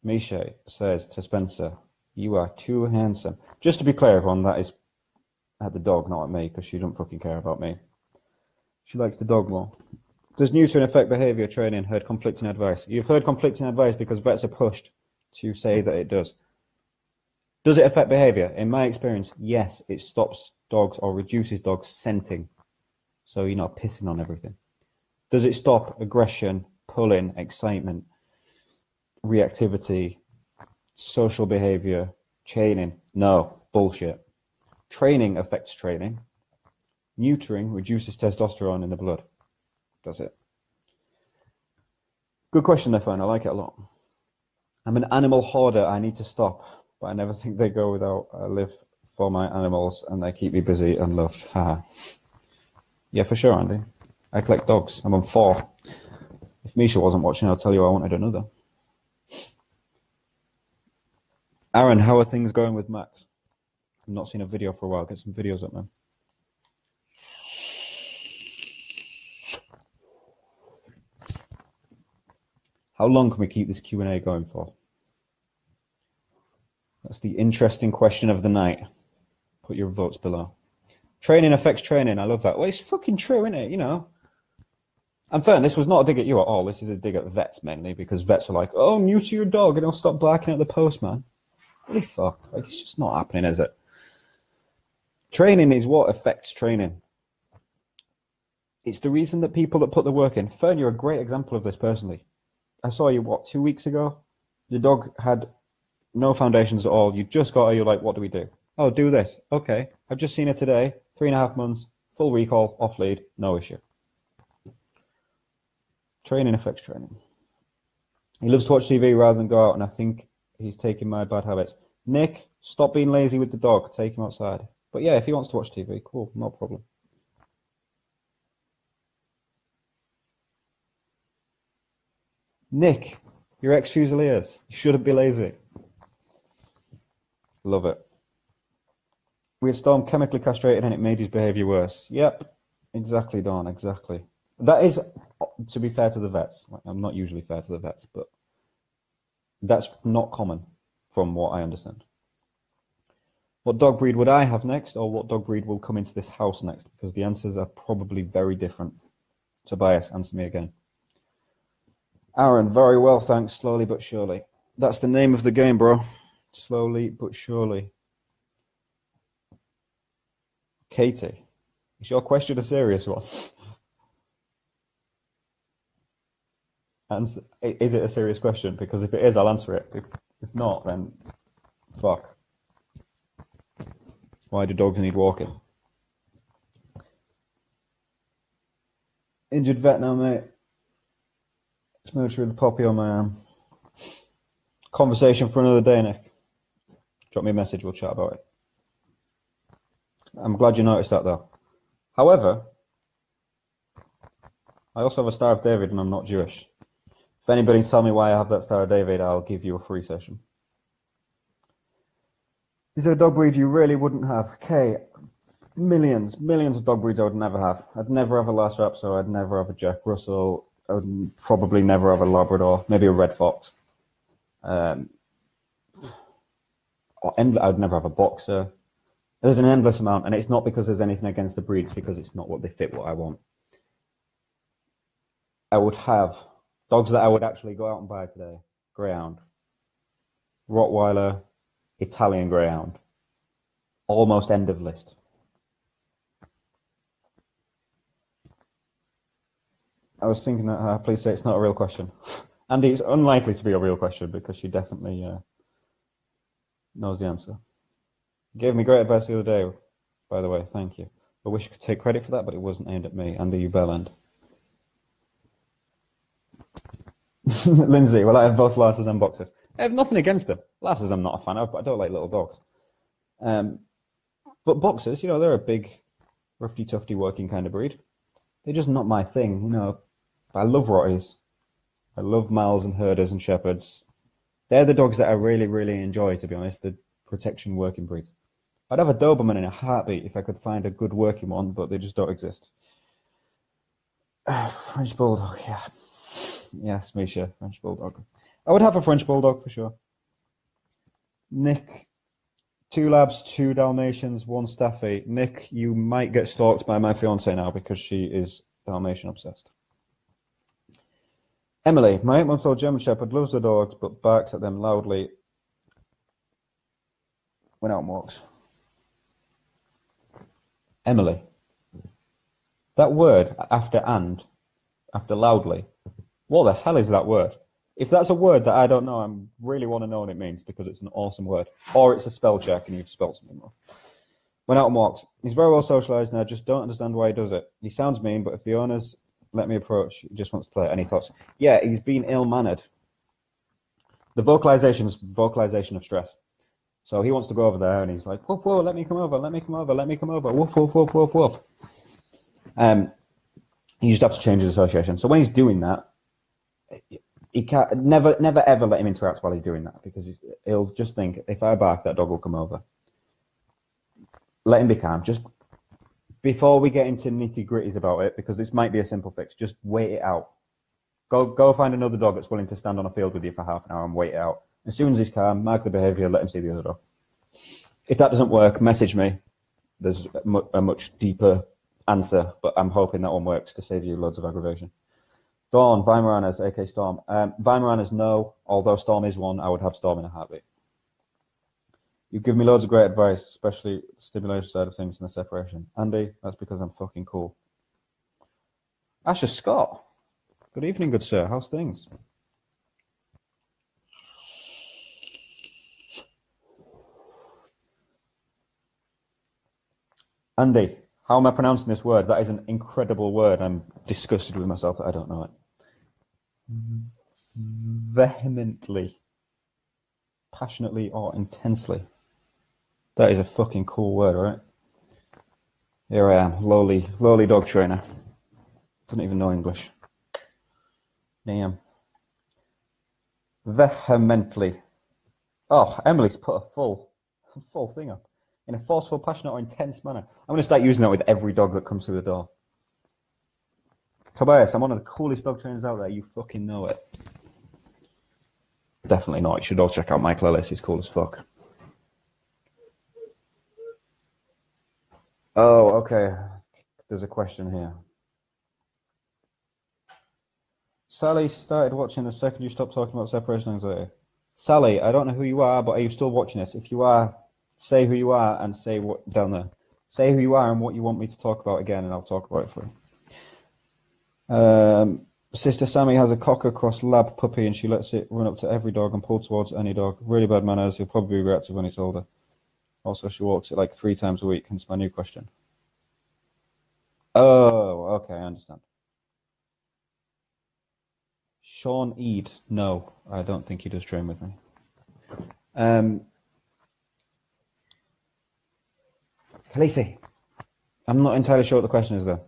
Misha says to Spencer, you are too handsome. Just to be clear, everyone, that is at the dog, not at me, because she don't fucking care about me. She likes the dog more. Does neutering affect behavior training? Heard conflicting advice. You've heard conflicting advice because vets are pushed to say that it does. Does it affect behavior? In my experience, yes, it stops dogs or reduces dogs scenting. So you're not pissing on everything. Does it stop aggression, pulling, excitement, reactivity, social behavior, chaining? No, bullshit. Training affects training. Neutering reduces testosterone in the blood. That's it. Good question, Nefan. I like it a lot. I'm an animal hoarder. I need to stop, but I never think they go without. I live for my animals and they keep me busy and loved. Haha. Yeah, for sure, Andy. I collect dogs. I'm on 4. If Misha wasn't watching, I'll tell you I wanted another. Aaron, how are things going with Max? I've not seen a video for a while. Get some videos up, man. How long can we keep this Q&A going for? That's the interesting question of the night. Put your votes below. Training affects training. I love that. Well, it's fucking true, isn't it? You know. And fair, this was not a dig at you at all. This is a dig at vets mainly, because vets are like, oh, neuter your dog and he'll stop barking at the postman. Holy fuck. Like, it's just not happening, is it? Training is what affects training. It's the reason that people that put the work in. Fern, you're a great example of this personally. I saw you, what, 2 weeks ago? Your dog had no foundations at all. You just got her, you're like, what do we do? Oh, do this. Okay. I've just seen her today. 3.5 months, full recall, off lead, no issue. Training affects training. He loves to watch TV rather than go out, and I think he's taking my bad habits. Nick, stop being lazy with the dog. Take him outside. But yeah, if he wants to watch TV, cool, no problem. Nick, you're ex-Fusiliers. You shouldn't be lazy. Love it. We had Storm chemically castrated and it made his behaviour worse. Yep, exactly, Dawn, exactly. That is, to be fair to the vets, like, I'm not usually fair to the vets, but that's not common from what I understand. What dog breed would I have next, or what dog breed will come into this house next? Because the answers are probably very different. Tobias, answer me again. Aaron, very well, thanks. Slowly but surely. That's the name of the game, bro. Slowly but surely. Katie, is your question a serious one? And is it a serious question? Because if it is, I'll answer it. If not, then fuck. Why do dogs need walking? Injured vet now, mate. It's military with the poppy on my arm. Conversation for another day, Nick. Drop me a message, we'll chat about it. I'm glad you noticed that, though. However, I also have a Star of David and I'm not Jewish. If anybody tell me why I have that Star of David, I'll give you a free session. Is there a dog breed you really wouldn't have? Okay, millions of dog breeds I would never have. I'd never have a Lhasa Apso, I'd never have a Jack Russell, I would probably never have a Labrador, maybe a Red Fox. I'd never have a Boxer. There's an endless amount, and it's not because there's anything against the breed, it's because it's not what they fit what I want. I would have dogs that I would actually go out and buy today. Greyhound, Rottweiler, Italian Greyhound. Almost end of list. I was thinking that, please say it's not a real question. Andy, it's unlikely to be a real question because she definitely knows the answer. You gave me great advice the other day, by the way, thank you. I wish I could take credit for that, but it wasn't aimed at me. Andy, you bellend. Lindsay, well, I have both Lhasas and Boxers. I have nothing against them. Lhasas I'm not a fan of, but I don't like little dogs. But Boxers, you know, they're a big, roughy-tufty working kind of breed. They're just not my thing, you know. I love Rotties. I love Mals and Herders and Shepherds. They're the dogs that I really, really enjoy, to be honest, the protection working breeds. I'd have a Doberman in a heartbeat if I could find a good working one, but they just don't exist. French Bulldog, yeah. Yes, Misha, French Bulldog. I would have a French Bulldog for sure. Nick, 2 Labs, 2 Dalmatians, 1 Staffy. Nick, you might get stalked by my fiance now because she is Dalmatian obsessed. Emily, my 8-month-old German Shepherd loves the dogs but barks at them loudly when out on walks. Emily, that word after loudly, what the hell is that word? If that's a word that I don't know, I really want to know what it means because it's an awesome word. Or it's a spell check and you've spelled something wrong. When out on walks, he's very well socialized and I just don't understand why he does it. He sounds mean, but if the owners let me approach, he just wants to play. Any thoughts? Yeah, he's been ill-mannered. The vocalization is vocalization of stress. So he wants to go over there and he's like, whoop, whoa, let me come over, let me come over, let me come over, woof, woof, woof, woof, woof. You just have to change his association. So when he's doing that, he can't, never ever let him interact while he's doing that because he'll just think, if I bark, that dog will come over. Let him be calm. Just before we get into nitty-gritties about it, because this might be a simple fix, just wait it out. Go find another dog that's willing to stand on a field with you for half an hour and wait it out. As soon as he's calm, mark the behaviour, let him see the other dog. If that doesn't work, message me. There's a much deeper answer, but I'm hoping that one works to save you loads of aggravation. Dawn, Weimaranas, AK Storm. Weimaranas, no. Although Storm is one, I would have Storm in a heartbeat. You give me loads of great advice, especially the stimulation side of things and the separation. Andy, that's because I'm fucking cool. Asher Scott. Good evening, good sir. How's things? Andy, how am I pronouncing this word? That is an incredible word. I'm disgusted with myself that I don't know it. Vehemently, passionately, or intensely. That is a fucking cool word, right? Here I am, lowly dog trainer. Don't even know English. Damn. Vehemently. Oh, Emily's put a full thing up. In a forceful, passionate, or intense manner. I'm going to start using that with every dog that comes through the door. Tobias, I'm one of the coolest dog trainers out there. You fucking know it. Definitely not. You should all check out Michael Ellis. He's cool as fuck. Oh, okay. There's a question here. Sally started watching the second you stopped talking about separation anxiety. Sally, I don't know who you are, but are you still watching this? If you are, say who you are and say what down there. Say who you are and what you want me to talk about again, and I'll talk about it for you. Sister Sammy has a cocker cross lab puppy, and she lets it run up to every dog and pull towards any dog. Really bad manners. He'll probably be reactive when it's older. Also, she walks it like 3 times a week, hence my new question. Oh, okay, I understand. Sean Eade. No, I don't think he does train with me. Khaleesi. I'm not entirely sure what the question is, though.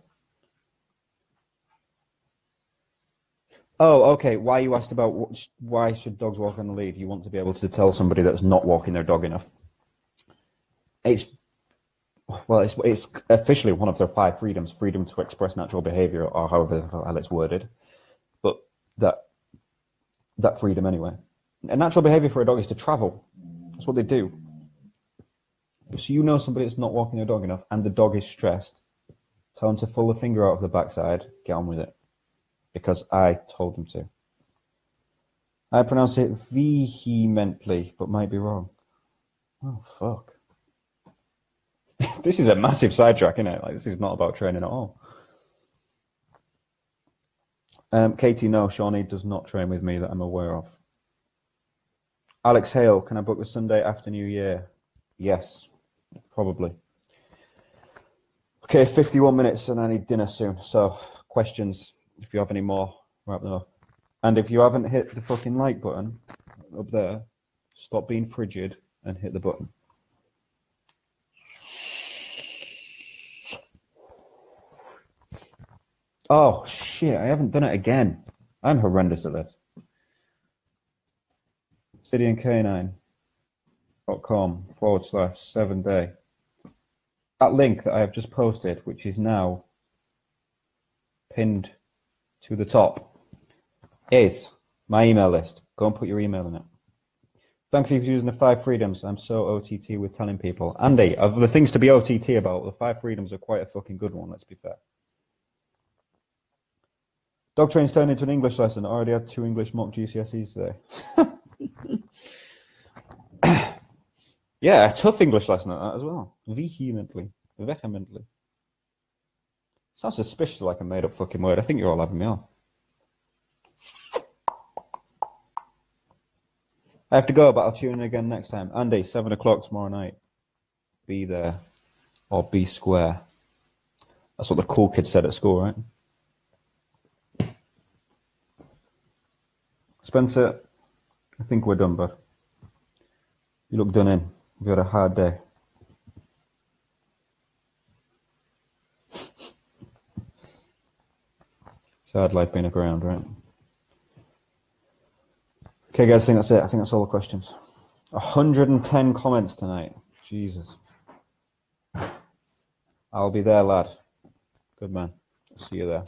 Oh, okay. Why you asked about why should dogs walk on the lead? You want to be able to tell somebody that's not walking their dog enough. It's officially one of their 5 freedoms: freedom to express natural behavior, or however the hell it's worded. But that freedom anyway. And natural behavior for a dog is to travel. That's what they do. So you know somebody that's not walking their dog enough, and the dog is stressed. Tell them to pull the finger out of the backside. Get on with it. Because I told him to. I pronounce it vehemently, but might be wrong. Oh, fuck. This is a massive sidetrack, isn't it? Like, this is not about training at all. Katie, no, Shawnee does not train with me that I'm aware of. Alex Hale, can I book the Sunday after New Year? Yes, probably. Okay, 51 minutes and I need dinner soon. So, questions. If you have any more, wrap them up. And if you haven't hit the fucking like button up there, stop being frigid and hit the button. Oh, shit, I haven't done it again. I'm horrendous at this. obsidiancanine.com/7day. That link that I have just posted, which is now pinned to the top, is my email list. Go and put your email in it. Thank you for using the 5 freedoms. I'm so OTT with telling people. Andy, of the things to be OTT about, the 5 freedoms are quite a fucking good one, let's be fair. Dog train's turned into an English lesson. I already had 2 English mock GCSEs today. Yeah, a tough English lesson at that as well. Vehemently. Sounds suspiciously like a made-up fucking word. I think you're all having me on. I have to go, but I'll tune in again next time. Andy, 7 o'clock tomorrow night. Be there. Or be square. That's what the cool kids said at school, right? Spencer, I think we're done, bud. You look done in. You've had a hard day. It's hard life being around, right? Okay, guys, I think that's it. I think that's all the questions. 110 comments tonight. Jesus. I'll be there, lad. Good man. I'll see you there.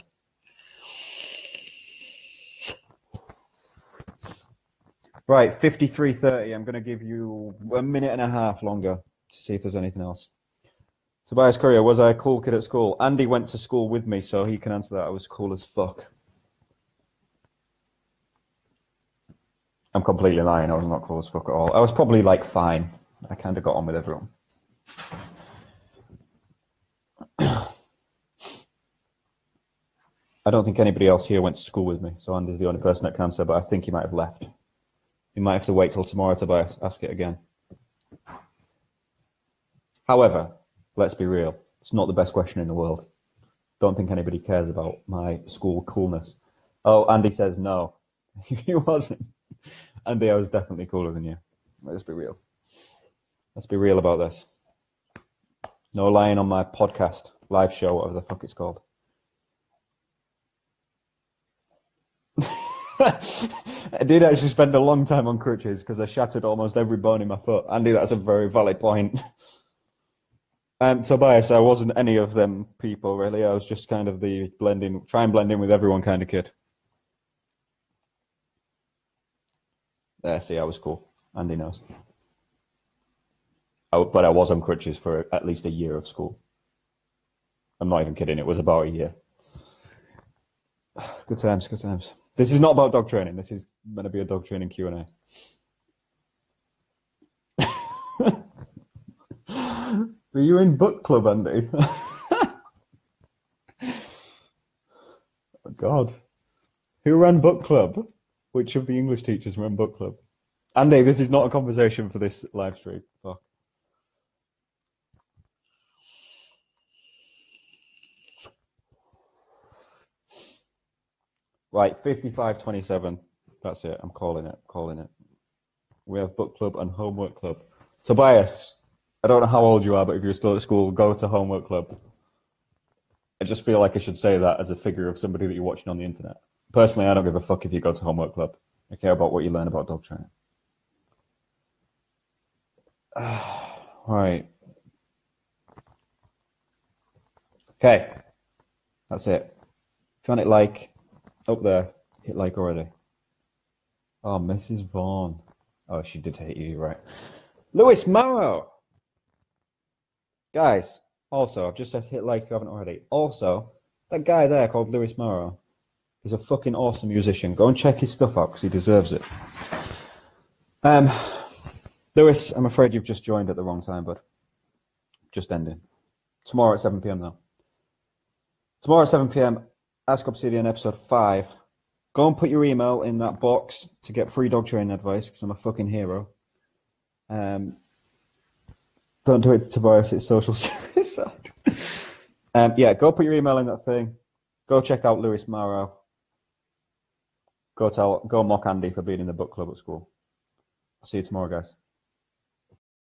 Right, 53:30. I'm going to give you a minute and a half longer to see if there's anything else. Tobias Courier, was I a cool kid at school? Andy went to school with me, so he can answer that. I was cool as fuck. I'm completely lying. I was not cool as fuck at all. I was probably like fine. I kind of got on with everyone. I don't think anybody else here went to school with me, so Andy's the only person that can answer, but I think he might have left. You might have to wait till tomorrow to ask it again. However, let's be real. It's not the best question in the world. Don't think anybody cares about my school coolness. Oh, Andy says no. He wasn't. Andy, I was definitely cooler than you. Let's be real. Let's be real about this. No lying on my podcast, live show, whatever the fuck it's called. I did actually spend a long time on crutches because I shattered almost every bone in my foot. Andy, that's a very valid point. Tobias, I wasn't any of them people, really. I was just kind of the try and blend in with everyone kind of kid. There, see, I was cool. Andy knows. But I was on crutches for at least a year of school. I'm not even kidding. It was about a year. Good times, good times. This is not about dog training. This is going to be a dog training Q&A. Were you in book club, Andy? Oh, God. Who ran book club? Which of the English teachers ran book club? Andy, this is not a conversation for this live stream. Fuck. Right, 55-27. That's it. I'm calling it. Calling it. We have book club and homework club. Tobias, I don't know how old you are, but if you're still at school, go to homework club. I just feel like I should say that as a figure of somebody that you're watching on the internet. Personally, I don't give a fuck if you go to homework club. I care about what you learn about dog training. Right. Okay. That's it. If you want it like, up there, hit like already. Oh, Mrs. Vaughn. Oh, she did hate you, right. Lewis Morrow. Guys, also, I've just said hit like if you haven't already. Also, that guy there called Lewis Morrow is a fucking awesome musician. Go and check his stuff out because he deserves it. Lewis, I'm afraid you've just joined at the wrong time, bud. Just ending. Tomorrow at 7 p.m. though. Tomorrow at 7 p.m, Ask Obsidian episode 5. Go and put your email in that box to get free dog training advice because I'm a fucking hero. Don't do it to Tobias, it's social suicide. Yeah, go put your email in that thing. Go check out Lewis Morrow. Go mock Andy for being in the book club at school. I'll see you tomorrow, guys.